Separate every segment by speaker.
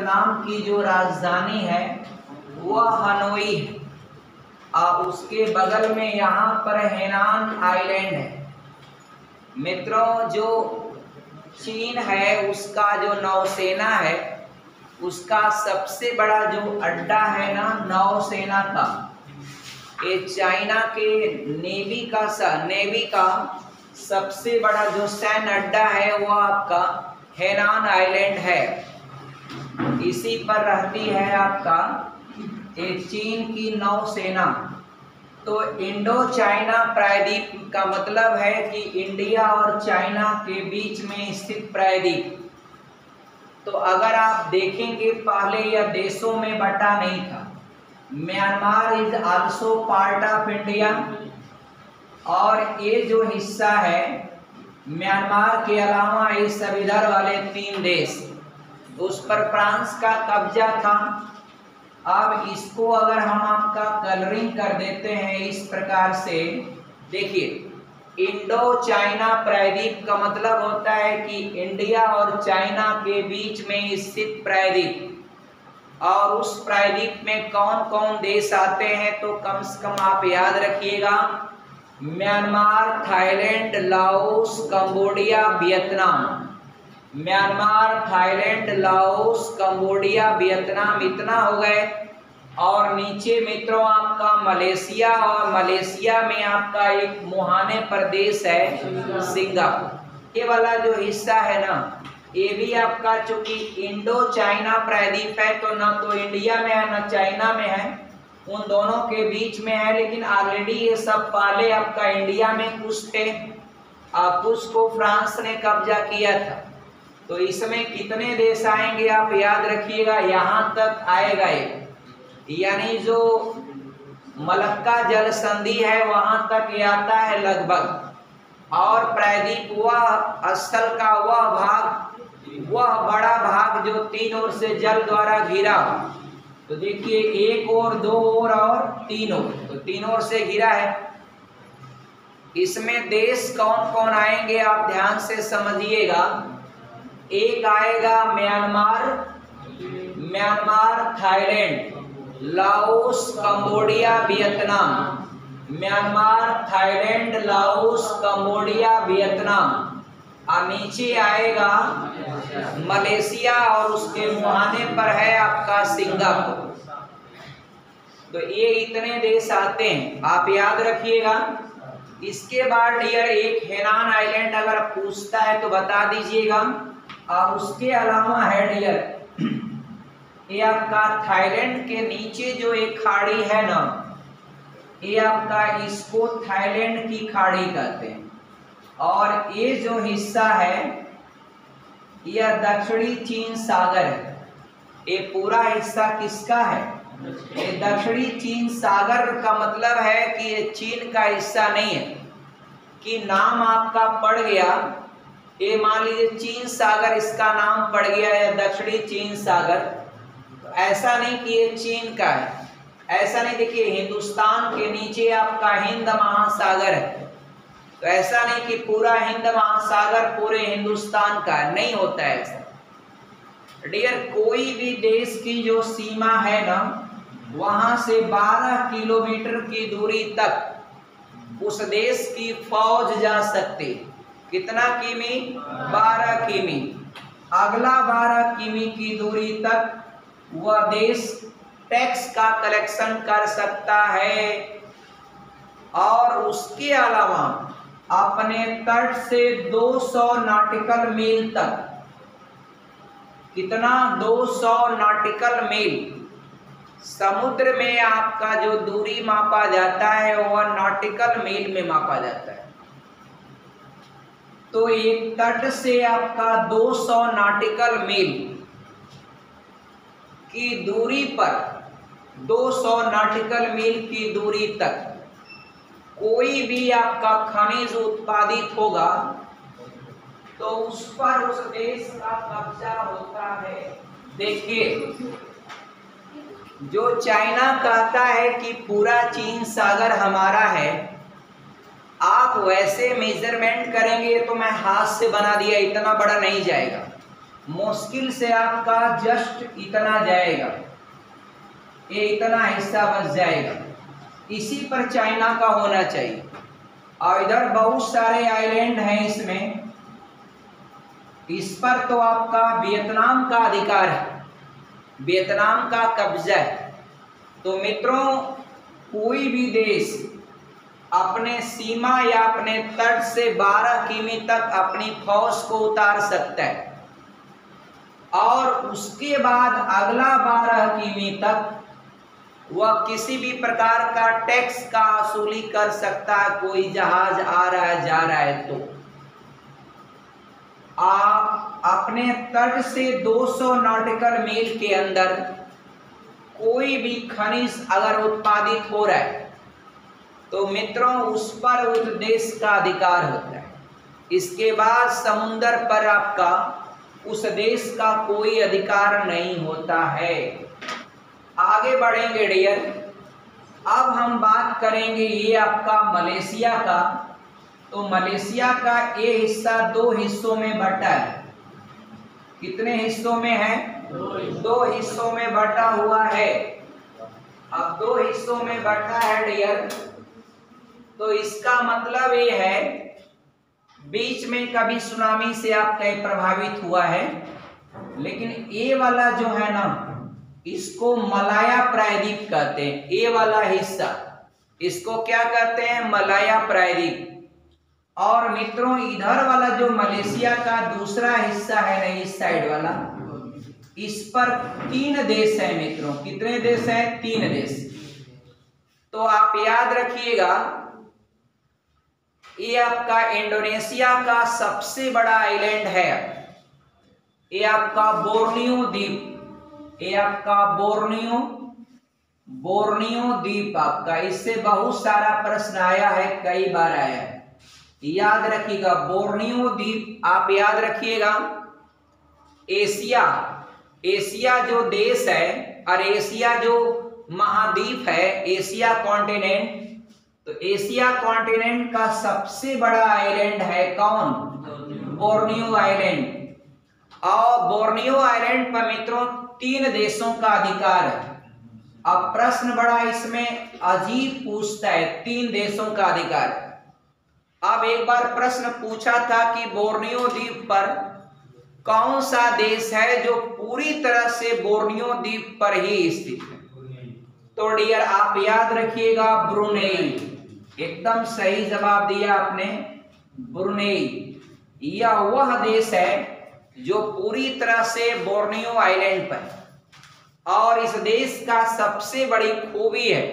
Speaker 1: Vietnam की जो राजधानी है वह हनोई है। उसके बगल में यहाँ पर हेनान आइलैंड है। मित्रों, जो चीन है उसका जो नौसेना है उसका सबसे बड़ा जो अड्डा है ना नौसेना का, ये चाइना के नेवी का सबसे बड़ा जो सैन्य अड्डा है वो आपका हेनान आइलैंड है। इसी पर रहती है आपका ये चीन की नौसेना। तो इंडो चाइना प्रायद्वीप का मतलब है कि इंडिया और चाइना के बीच में स्थित प्रायद्वीप। तो अगर आप देखेंगे पहले यह देशों में बटा नहीं था। Myanmar is also part of India, और ये जो हिस्सा है म्यांमार के अलावा ये सब इधर वाले 3 देश, उस पर फ्रांस का कब्जा था। अब इसको अगर हम आपका कलरिंग कर देते हैं इस प्रकार से, देखिए इंडो चाइना प्रायद्वीप का मतलब होता है कि इंडिया और चाइना के बीच में स्थित प्रायद्वीप। और उस प्रायद्वीप में कौन कौन देश आते हैं तो कम से कम आप याद रखिएगा, Myanmar, Thailand, Laos, Cambodia, Vietnam. Myanmar, Thailand, Laos, Cambodia, Vietnam, इतना हो गए। और नीचे मित्रों आपका मलेशिया, और मलेशिया में आपका एक मुहाने प्रदेश है सिंगापुर। ये वाला जो हिस्सा है ना ये भी आपका, चूंकि इंडो चाइना प्रायद्वीप है तो ना तो इंडिया में है ना चाइना में है, उन दोनों के बीच में है। लेकिन ऑलरेडी ये सब पहले आपका इंडिया में कुछ थे, कुछ को फ्रांस ने कब्जा किया था। तो इसमें कितने देश आएंगे आप याद रखिएगा, यहाँ तक आएगा ये, यानी जो मलक्का जल संधि है वहां तक ये आता है लगभग। और प्रायद्वीप वह स्थल का वह बड़ा भाग जो 3 ओर से जल द्वारा घिरा हो। तो देखिए 1 ओर, 2 ओर और 3 ओर, तो 3 ओर से घिरा है। इसमें देश कौन कौन आएंगे आप ध्यान से समझिएगा। एक आएगा Myanmar, Thailand, Laos, Cambodia, Vietnam. Myanmar, Thailand, Laos, Cambodia, Vietnam. और नीचे आएगा मलेशिया और उसके मुहाने पर है आपका सिंगापुर। तो ये इतने देश आते हैं, आप याद रखिएगा। इसके बाद डियर एक हेनान आइलैंड अगर पूछता है तो बता दीजिएगा। और उसके अलावा है डियर ये आपका थाईलैंड के नीचे जो एक खाड़ी है ना, ये आपका इसको थाईलैंड की खाड़ी कहते हैं। और ये जो हिस्सा है यह दक्षिणी चीन सागर है। ये पूरा हिस्सा किसका है? ये दक्षिणी चीन सागर का मतलब है कि ये चीन का हिस्सा नहीं है कि नाम आपका पड़ गया, ये मान लीजिए चीन सागर इसका नाम पड़ गया है दक्षिणी चीन सागर, ऐसा नहीं कि ये चीन का है, ऐसा नहीं। देखिए हिंदुस्तान के नीचे आपका हिंद महासागर है, तो ऐसा नहीं कि पूरा हिंद महासागर पूरे हिंदुस्तान का नहीं होता है ऐसा। डियर कोई भी देश की जो सीमा है ना वहां से 12 किलोमीटर की दूरी तक उस देश की फौज जा सकती। कितना किमी? 12 किमी। अगला 12 किमी की दूरी तक वह देश टैक्स का कलेक्शन कर सकता है। और उसके अलावा अपने तट से 200 नॉटिकल मील तक, कितना? 200 नॉटिकल मील समुद्र में आपका जो दूरी मापा जाता है वह नॉटिकल मील में मापा जाता है। तो एक तट से आपका 200 नॉटिकल मील की दूरी पर, 200 नॉटिकल मील की दूरी तक कोई भी आपका खनिज उत्पादित होगा तो उस पर उस देश का कब्जा होता है। देखिए जो चाइना कहता है कि पूरा चीन सागर हमारा है, आप वैसे मेजरमेंट करेंगे तो मैं हाथ से बना दिया इतना बड़ा नहीं जाएगा। मुश्किल से आपका जस्ट इतना जाएगा, ये इतना हिस्सा बच जाएगा। इसी पर चाइना का होना चाहिए। और इधर बहुत सारे आइलैंड हैं इसमें, इस पर तो आपका वियतनाम का अधिकार है, वियतनाम का कब्जा है। तो मित्रों, कोई भी देश अपने सीमा या अपने तट से 12 किमी तक अपनी फौज को उतार सकता है और उसके बाद अगला 12 किमी तक वह किसी भी प्रकार का टैक्स का वसूली कर सकता है। कोई जहाज आ रहा है जा रहा है तो आप अपने तट से 200 नॉटिकल मील के अंदर कोई भी खनिज अगर उत्पादित हो रहा है तो मित्रों उस पर उस देश का अधिकार होता है। इसके बाद समुद्र पर आपका उस देश का कोई अधिकार नहीं होता है। आगे बढ़ेंगे डियर, अब हम बात करेंगे ये आपका मलेशिया का। तो मलेशिया का ये हिस्सा 2 हिस्सों में बटा है। कितने हिस्सों में है? 2 हिस्सों में बटा हुआ है। अब 2 हिस्सों में बटा है डियर, तो इसका मतलब ये है बीच में कभी सुनामी से आप कहीं प्रभावित हुआ है, लेकिन ये वाला जो है ना इसको मलाया प्रायद्वीप कहते हैं। ये वाला हिस्सा इसको क्या कहते हैं? मलाया प्रायद्वीप। और मित्रों इधर वाला जो मलेशिया का दूसरा हिस्सा है ना, इस साइड वाला, इस पर 3 देश हैं मित्रों। कितने देश हैं? 3 देश। तो आप याद रखिएगा, ये आपका इंडोनेशिया का सबसे बड़ा आइलैंड है। ये आपका बोर्नियो द्वीप, ये आपका बोर्नियो द्वीप आपका, इससे बहुत सारा प्रश्न आया है, कई बार आया है। याद रखिएगा बोर्नियो द्वीप, आप याद रखिएगा। एशिया जो देश है और एशिया जो महाद्वीप है, एशिया कॉन्टिनेंट, तो एशिया कॉन्टिनेंट का सबसे बड़ा आइलैंड है कौन? Borneo island. और बोर्नियो आइलैंड पर मित्रों 3 देशों का अधिकार है। अब प्रश्न बड़ा इसमें अजीब पूछता है, 3 देशों का अधिकार। अब एक बार प्रश्न पूछा था कि बोर्नियो द्वीप पर कौन सा देश है जो पूरी तरह से बोर्नियो द्वीप पर ही स्थित है? तो डियर आप याद रखिएगा ब्रुनेई। एकदम सही जवाब दिया आपने, ब्रुनेई। यह वह देश है जो पूरी तरह से बोर्नियो आइलैंड पर। और इस देश का सबसे बड़ी खूबी है,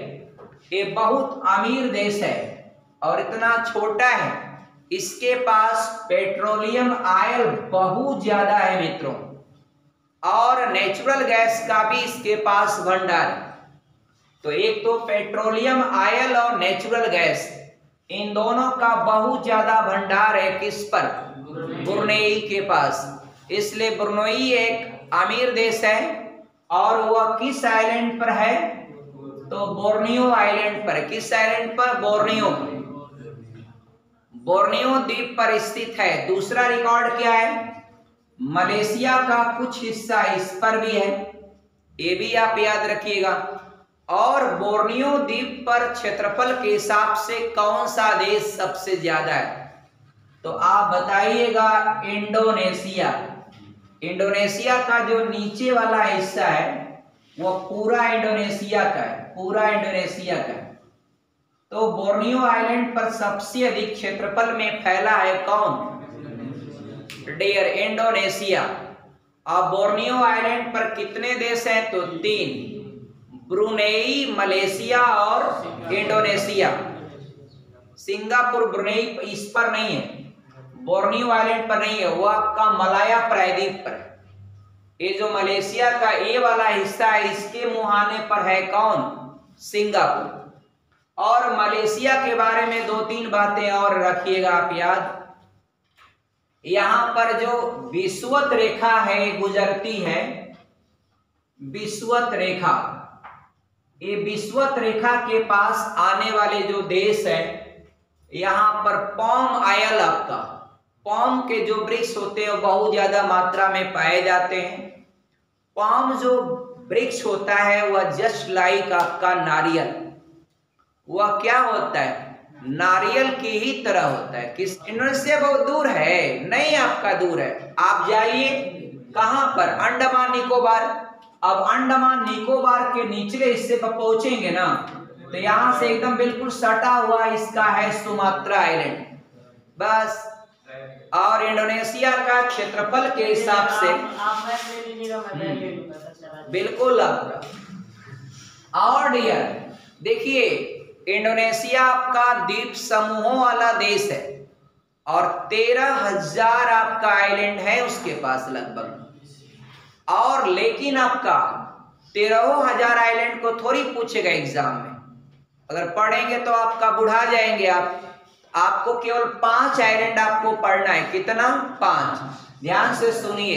Speaker 1: ये बहुत अमीर देश है और इतना छोटा है, इसके पास पेट्रोलियम ऑयल बहुत ज्यादा है मित्रों, और नेचुरल गैस का भी इसके पास भंडार है। तो एक तो पेट्रोलियम ऑयल और नेचुरल गैस, इन दोनों का बहुत ज्यादा भंडार है किस पर? ब्रुनेई के पास। इसलिए ब्रुनेई एक अमीर देश है। और वह किस आइलैंड पर है? तो बोर्नियो आइलैंड पर। किस आइलैंड पर? बोर्नियो द्वीप पर स्थित है। दूसरा रिकॉर्ड क्या है? मलेशिया का कुछ हिस्सा इस पर भी है, ये भी आप याद रखिएगा। और बोर्नियो द्वीप पर क्षेत्रफल के हिसाब से कौन सा देश सबसे ज्यादा है? तो आप बताइएगा इंडोनेशिया। इंडोनेशिया का जो नीचे वाला हिस्सा है वो पूरा इंडोनेशिया का है, पूरा इंडोनेशिया का है। तो बोर्नियो आइलैंड पर सबसे अधिक क्षेत्रफल में फैला है कौन? डियर इंडोनेशिया। अब बोर्नियो आइलैंड पर कितने देश हैं? तो 3, ब्रुनेई, मलेशिया और इंडोनेशिया। सिंगापुर, ब्रुनेई इस पर नहीं है, बोर्नियो आइलैंड पर नहीं है, वो आपका मलाया प्रायद्वीप पर है। ये जो मलेशिया का ये वाला हिस्सा है, इसके मुहाने पर है कौन? सिंगापुर। और मलेशिया के बारे में 2-3 बातें और रखिएगा आप याद। यहां पर जो विषुवत रेखा है गुजरती है, विषुवत रेखा, ये विषुवत रेखा के पास आने वाले जो देश है, यहां पर पाम ऑयल आपका, पाम के जो वृक्ष होते हैं वो बहुत ज्यादा मात्रा में पाए जाते हैं। पाम जो वृक्ष होता है वह जस्ट लाइक आपका नारियल, वह क्या होता है, नारियल की ही तरह होता है। किस इंडोनेशिया बहुत दूर है, नहीं आपका दूर है, आप जाइए कहां पर, अंडमान निकोबार। अब अंडमान निकोबार के निचले हिस्से पर पहुंचेंगे ना तो यहां से एकदम बिल्कुल सटा हुआ इसका है सुमात्रा आइलैंड बस। और इंडोनेशिया का क्षेत्रफल के हिसाब से बिल्कुल और डियर देखिए, इंडोनेशिया आपका द्वीप समूहों वाला देश है और 13,000 आपका आइलैंड है उसके पास लगभग। और लेकिन आपका 13,000 आइलैंड को थोड़ी पूछेगा एग्जाम में, अगर पढ़ेंगे तो आपका बुढ़ा जाएंगे आप। आपको केवल 5 आइलैंड आपको पढ़ना है। कितना? 5। ध्यान से सुनिए,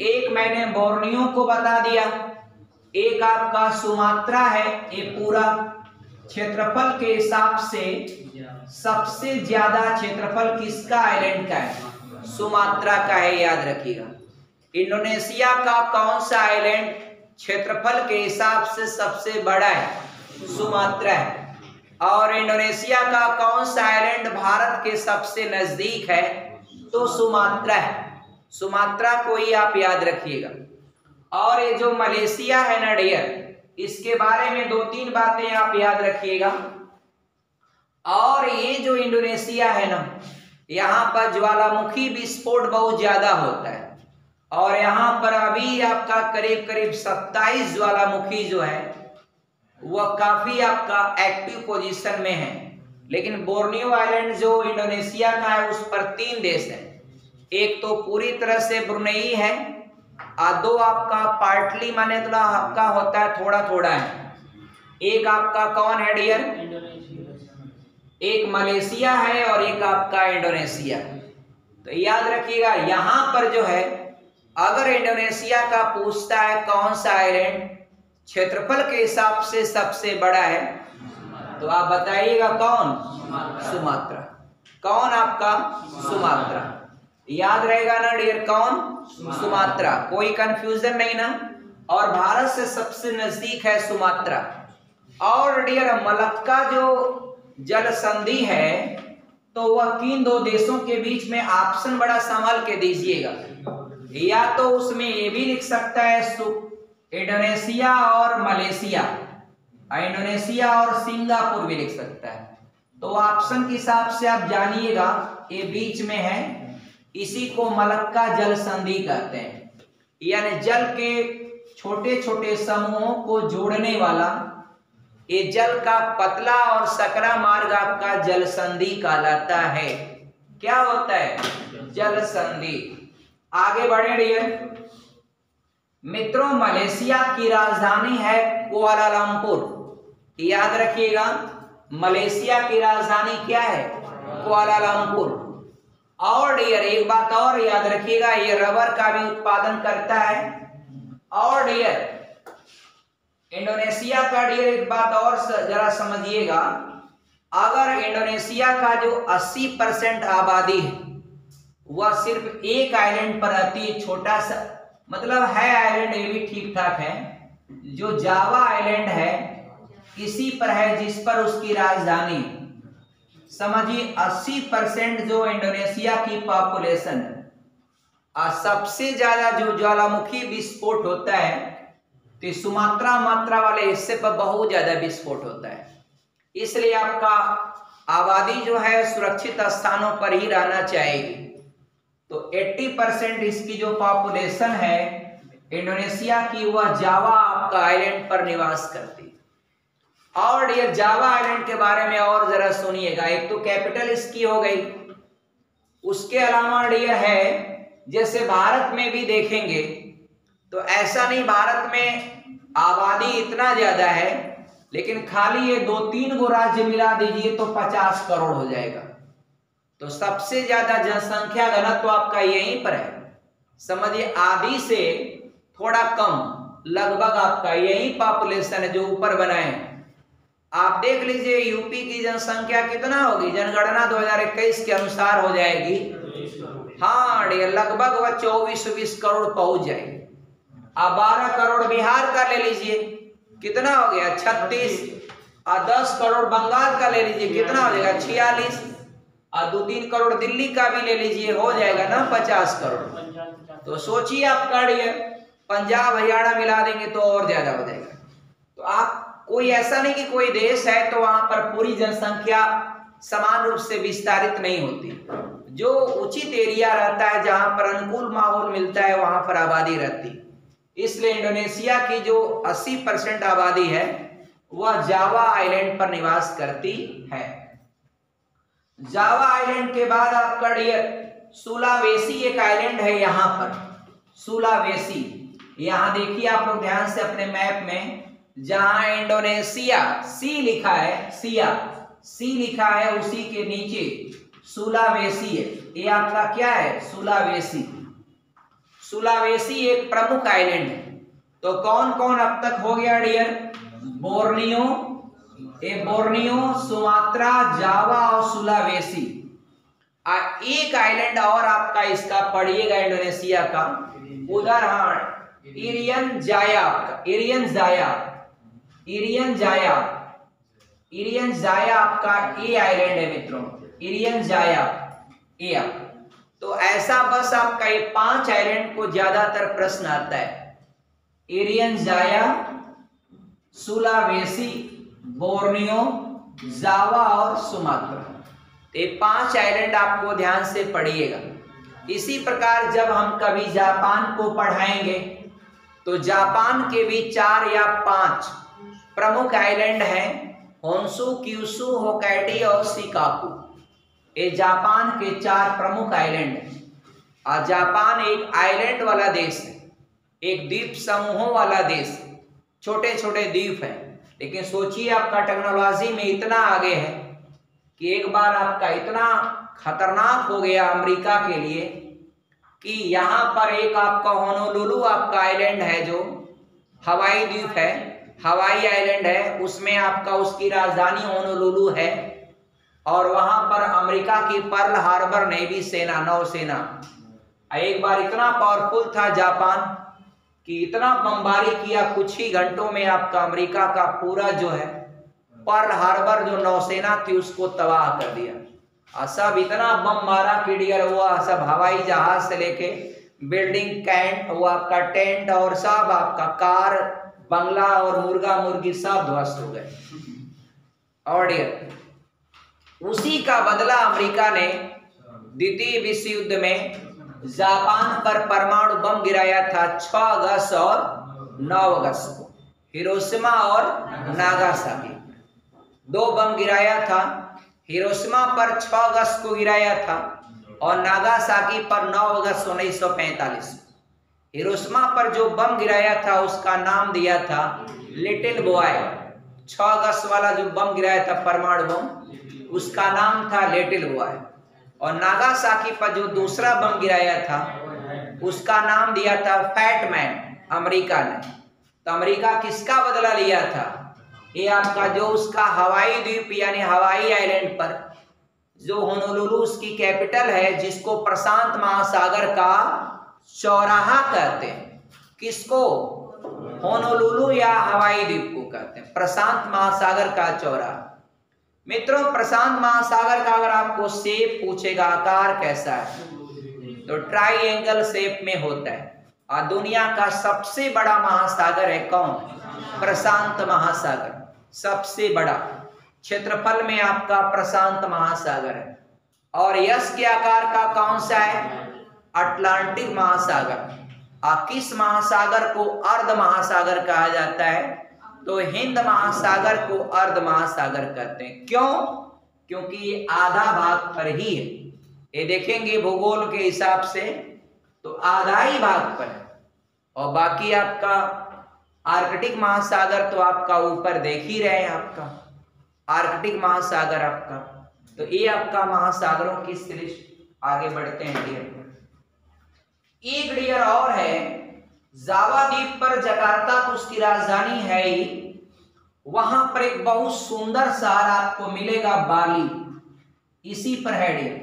Speaker 1: एक मैंने बोर्नियो को बता दिया, एक आपका सुमात्रा है। ये पूरा क्षेत्रफल के हिसाब से सबसे ज्यादा क्षेत्रफल किसका आइलैंड का है? सुमात्रा का है, याद रखिएगा। इंडोनेशिया का कौन सा आइलैंड क्षेत्रफल के हिसाब से सबसे बड़ा है? सुमात्रा है। और इंडोनेशिया का कौन सा आइलैंड भारत के सबसे नजदीक है? तो सुमात्रा है। सुमात्रा को ही आप याद रखिएगा। और ये जो मलेशिया है ना डियर, इसके बारे में 2-3 बातें आप याद रखिएगा। और ये जो इंडोनेशिया है ना, यहाँ पर ज्वालामुखी विस्फोट बहुत ज्यादा होता है और यहाँ पर अभी आपका करीब करीब 27 ज्वालामुखी जो है वह काफी आपका एक्टिव पोजीशन में है। लेकिन बोर्नियो आइलैंड जो इंडोनेशिया का है उस पर 3 देश है, एक तो पूरी तरह से ब्रुनेई है और 2 आपका पार्टली माने तो आपका होता है थोड़ा थोड़ा है। एक आपका कौन है डियर? एक मलेशिया है और एक आपका इंडोनेशिया। तो याद रखिएगा यहाँ पर जो है, अगर इंडोनेशिया का पूछता है कौन सा आइलैंड क्षेत्रफल के हिसाब से सबसे बड़ा है, तो आप बताइएगा कौन? सुमात्रा। कौन आपका? सुमात्रा। याद रहेगा ना डियर, कौन? सुमात्रा। कोई कंफ्यूजन नहीं ना। और भारत से सबसे नजदीक है सुमात्रा। और डियर मलक्का जो जल संधि है तो वह किन 2 देशों के बीच में, ऑप्शन बड़ा संभाल के दीजिएगा। या तो उसमें ये भी लिख सकता है इंडोनेशिया और मलेशिया, इंडोनेशिया और सिंगापुर भी लिख सकता है। तो ऑप्शन के हिसाब से आप जानिएगा ये बीच में है, इसी को मलक्का जल संधि कहते हैं। यानी जल के छोटे छोटे समूहों को जोड़ने वाला ये जल का पतला और सकरा मार्ग आपका जल संधि कहलाता है। क्या होता है? जल संधि। आगे बढ़े डियर मित्रों, मलेशिया की राजधानी है कुआलालंपुर। याद रखिएगा, मलेशिया की राजधानी क्या है? कुआलालंपुर। और डियर एक बात और याद रखिएगा, ये रबर का भी उत्पादन करता है। और डियर इंडोनेशिया का डियर एक बात और जरा समझिएगा, अगर इंडोनेशिया का जो 80% आबादी है वह सिर्फ एक आइलैंड पर रहती है, छोटा सा, मतलब है आइलैंड ये भी ठीक ठाक है, जो जावा आइलैंड है इसी पर है जिस पर उसकी राजधानी। समझिए 80% जो इंडोनेशिया की पॉपुलेशन है और सबसे ज्यादा जो ज्वालामुखी विस्फोट होता है तो सुमात्रा मात्रा वाले हिस्से पर बहुत ज्यादा विस्फोट होता है। इसलिए आपका आबादी जो है सुरक्षित स्थानों पर ही रहना चाहिए। तो 80% इसकी जो पॉपुलेशन है इंडोनेशिया की वह जावा आपका आइलैंड पर निवास करती है। और ये जावा आइलैंड के बारे में और जरा सुनिएगा। एक तो कैपिटल इसकी हो गई, उसके अलावा डियर है जैसे भारत में भी देखेंगे तो ऐसा नहीं भारत में आबादी इतना ज्यादा है, लेकिन खाली ये 2-3 गो राज्य मिला दीजिए तो 50 करोड़ हो जाएगा। तो सबसे ज्यादा जनसंख्या घनत्व तो आपका यहीं पर है। समझिए आधी से थोड़ा कम लगभग आपका यही पॉपुलेशन है जो ऊपर बनाए। आप देख लीजिए यूपी की जनसंख्या कितना होगी, जनगणना 2021 के अनुसार हो जाएगी हाँ डियर, लगभग वह 24-20 करोड़ पहुंच जाएगी। अब 12 करोड़ बिहार का ले लीजिए, कितना हो गया 36, और 10 करोड़ बंगाल का ले लीजिए, कितना हो जाएगा 46, और 2-3 करोड़ दिल्ली का भी ले लीजिए, हो जाएगा ना 50 करोड़। तो सोचिए आपका डियर, पंजाब हरियाणा मिला देंगे तो और ज्यादा हो जाएगा। तो आप कोई ऐसा नहीं कि कोई देश है तो वहां पर पूरी जनसंख्या समान रूप से विस्तारित नहीं होती। जो उचित एरिया रहता है, जहां पर अनुकूल माहौल मिलता है, वहां पर आबादी रहती। इसलिए इंडोनेशिया की जो 80% आबादी है वह जावा आइलैंड पर निवास करती है। जावा आइलैंड के बाद आपका डियर सुलावेसी एक आइलैंड है यहाँ पर, सुलावेसी। यहाँ देखिए आप लोग ध्यान से अपने मैप में, जहां इंडोनेशिया सी लिखा है, सी लिखा है, उसी के नीचे सुलावेसी है। ये आपका क्या है, सुलावेसी। सुलावेसी एक प्रमुख आइलैंड है। तो कौन कौन अब तक हो गया डियर, बोर्नियो, सुमात्रा, जावा और सुलावेसी। एक आइलैंड और आपका इसका पढ़िएगा इंडोनेशिया का, उदाहरण इरियन जाया, इरियन जाया आपका ए आइलैंड है मित्रों, इरियन जाया ए। तो ऐसा बस आपका ये 5 आइलैंड को ज्यादातर प्रश्न आता है, इरियन जाया, सुलावेसी, बोर्नियो, जावा और सुमात्रा। ये 5 आइलैंड आपको ध्यान से पढ़िएगा। इसी प्रकार जब हम कभी जापान को पढ़ाएंगे तो जापान के भी 4 या 5 प्रमुख आइलैंड हैं, होन्शु, क्यूशु, होक्काइडो और शिकाकू। ये जापान के 4 प्रमुख आइलैंड हैं। और जापान एक आइलैंड वाला देश है, एक द्वीप समूहों वाला देश है, छोटे छोटे द्वीप हैं। लेकिन सोचिए आपका टेक्नोलॉजी में इतना आगे है कि एक बार आपका इतना खतरनाक हो गया अमेरिका के लिए कि यहाँ पर एक आपका होनोलुलु आपका आइलैंड है, जो हवाई द्वीप है, हवाई आइलैंड है, उसमें आपका उसकी राजधानी होनोलुलु है। और वहां पर अमेरिका की पर्ल हार्बर नेवी सेना, नौसेना, एक बार इतना पावरफुल था जापान कि इतना बमबारी किया, कुछ ही घंटों में आपका अमेरिका का पूरा जो है पर्ल हार्बर जो नौसेना थी उसको तबाह कर दिया। और सब इतना बम मारा कि डियर हुआ, सब हवाई जहाज से लेके बिल्डिंग, कैंट, वो आपका टेंट और सब आपका कार, बंगला और मुर्गा मुर्गी सब ध्वस्त हो गए। और डियर उसी का बदला अमेरिका ने द्वितीय विश्व युद्ध में जापान पर परमाणु बम गिराया था 6 अगस्त और 9 अगस्त को, हिरोशिमा और नागासाकी। 2 बम गिराया था, हिरोशिमा पर 6 अगस्त को गिराया था और नागासाकी पर 9 अगस्त 1945। हिरोशिमा पर जो बम गिराया था उसका नाम दिया था लिटिल बॉय। 6 अगस्त वाला जो बम गिराया था परमाणु बम, उसका नाम था लिटिल बॉय। और नागासाकी पर जो दूसरा बम गिराया था उसका नाम दिया था फैट मैन, अमेरिका ने। तो अमेरिका किसका बदला लिया था, ये आपका जो उसका हवाई द्वीप यानी हवाई आइलैंड पर जो होनोलुलु उसकी कैपिटल है, जिसको प्रशांत महासागर का चौराहा कहते हैं। किसको, होनोलुलु या हवाई द्वीप को कहते हैं प्रशांत महासागर का चौराहा। मित्रों प्रशांत महासागर का अगर आपको शेप पूछेगा, आकार कैसा है, तो ट्राइएंगल शेप में होता है। और दुनिया का सबसे बड़ा महासागर है कौन, प्रशांत महासागर। सबसे बड़ा क्षेत्रफल में आपका प्रशांत महासागर है। और यश के आकार का कौन सा है, अटलांटिक महासागर। और किस महासागर को अर्ध महासागर कहा जाता है, तो हिंद महासागर को अर्ध महासागर कहते हैं। क्यों, क्योंकि ये आधा भाग पर ही है। ये देखेंगे भूगोल के हिसाब से तो आधा ही भाग पर है, और बाकी आपका आर्कटिक महासागर तो आपका ऊपर देख ही रहे हैं, आपका आर्कटिक महासागर आपका। तो ये आपका महासागरों की श्रेष्ठ। आगे बढ़ते हैं डियर। एक डियर और है, जावा द्वीप पर जकार्ता तो उसकी राजधानी है ही, वहां पर एक बहुत सुंदर शहर आपको मिलेगा, बाली। इसी पर है डियर,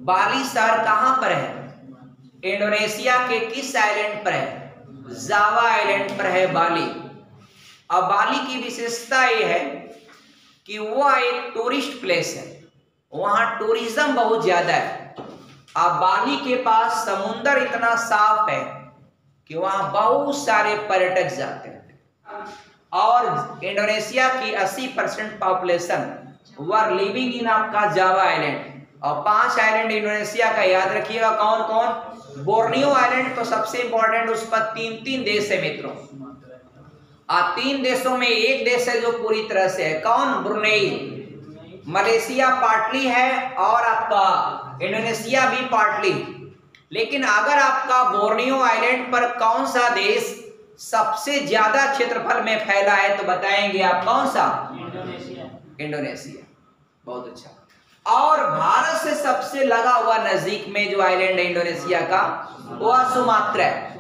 Speaker 1: बाली शहर कहां पर है? इंडोनेशिया के किस आइलैंड पर है? जावा आइलैंड पर है बाली। अब बाली की विशेषता ये है कि वह एक टूरिस्ट प्लेस है, वहां टूरिज्म बहुत ज्यादा है। अब बाली के पास समुंदर इतना साफ है कि वहां बहुत सारे पर्यटक जाते हैं और इंडोनेशिया की 80% पॉपुलेशन वर लिविंग इन आपका जावा आइलैंड। और 5 आइलैंड इंडोनेशिया का याद रखिएगा, कौन कौन? बोर्नियो आइलैंड तो सबसे इंपॉर्टेंट, उस पर 3 देश है मित्रों। 3 देशों में एक देश है जो पूरी तरह से है, कौन? ब्रुनेई। मलेशिया पार्टली है और आपका इंडोनेशिया भी पार्टली। लेकिन अगर आपका बोर्नियो आइलैंड पर कौन सा देश सबसे ज्यादा क्षेत्रफल में फैला है तो बताएंगे आप, कौन सा? इंडोनेशिया। बहुत अच्छा। और भारत से सबसे लगा हुआ नजदीक में जो आइलैंड है इंडोनेशिया का, वह सुमात्रा है।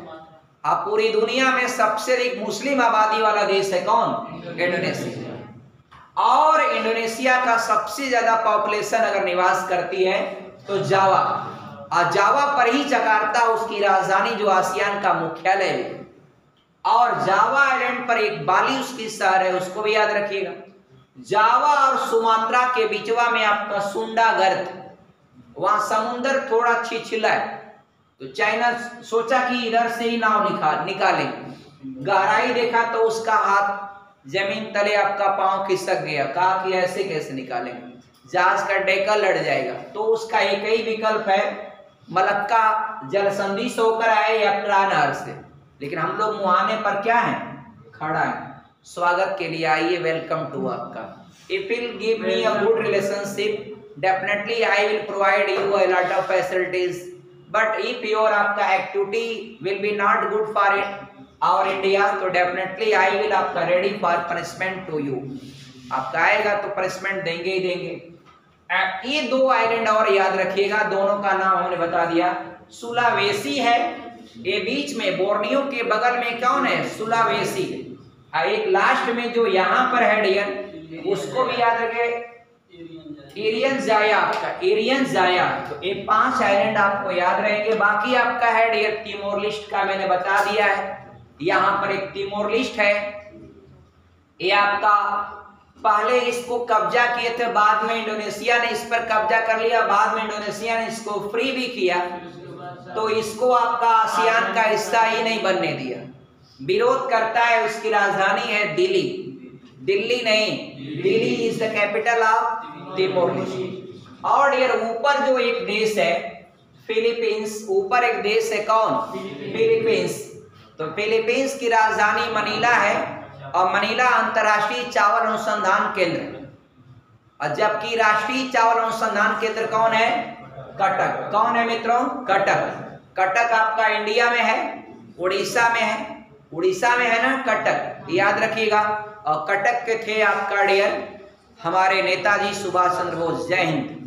Speaker 1: अब पूरी दुनिया में सबसे अधिक मुस्लिम आबादी वाला देश है कौन? इंडोनेशिया। और इंडोनेशिया का सबसे ज्यादा पॉपुलेशन अगर निवास करती है तो जावा, और जावा पर ही जकार्ता उसकी राजधानी जो आसियान का मुख्यालय है। और जावा आइलैंड पर एक बाली उसकी शहर है, उसको भी याद रखिएगा। जावा और सुमात्रा के बीचवा में आपका सुंडा गर्त, वहां समुंदर थोड़ा छिछला है, तो चाइना सोचा कि इधर से ही नाव निकालें। गहराई देखा तो उसका हाथ जमीन तले, आपका पांव खिसक गया। कहा कि ऐसे कैसे निकालेंगे, जहाज का डेका लड़ जाएगा। तो उसका एक ही विकल्प है, मलक्का जल संधि से होकर आए या क्रा नहर से। लेकिन हम लोग मुहाने पर क्या है? खड़ा है। स्वागत के लिए आइए, वेलकम टू आपका। If will give me a good relationship definitely I will provide you a lot of facilities, but if your आपका activity will be not good for our India तो डेफिनेटली आई विल आपका ready for punishment to you. आपका आएगा तो punishment देंगे ही देंगे। ये 2 island और याद रखिएगा, दोनों का नाम हमने बता दिया। सुलावेसी है ये बीच में, बोर्नियो के बगल में कौन है? सुलावेसी। एक लास्ट में जो यहाँ पर है डियर, उसको भी याद रखे, एरियन जाया। आपका एरियन जाया। तो ये 5 आइलैंड आपको याद रहेंगे। बाकी आपका है डियर तिमोर लिस्ट का मैंने बता दिया है। यहाँ पर एक तिमोर लिस्ट है, ये आपका पहले इसको कब्जा किए थे, बाद में इंडोनेशिया ने इस पर कब्जा कर लिया, बाद में इंडोनेशिया ने इसको फ्री भी किया। तो इसको आपका आसियान का हिस्सा ही नहीं बनने दिया, विरोध करता है। उसकी राजधानी है दिल्ली। दिल्ली नहीं, Delhi is the capital of Timor list. और यार ऊपर जो एक देश है फिलीपींस, ऊपर एक देश है कौन? फिलीपींस। तो फिलीपींस की राजधानी मनीला है और मनीला अंतर्राष्ट्रीय चावल अनुसंधान केंद्र। और जबकि राष्ट्रीय चावल अनुसंधान केंद्र कौन है? कटक। कौन है मित्रों? कटक। कटक आपका इंडिया में है, उड़ीसा में है। उड़ीसा में है ना कटक, याद रखिएगा। और कटक के थे आपका डियर हमारे नेताजी सुभाष चंद्र बोस। जय हिंद।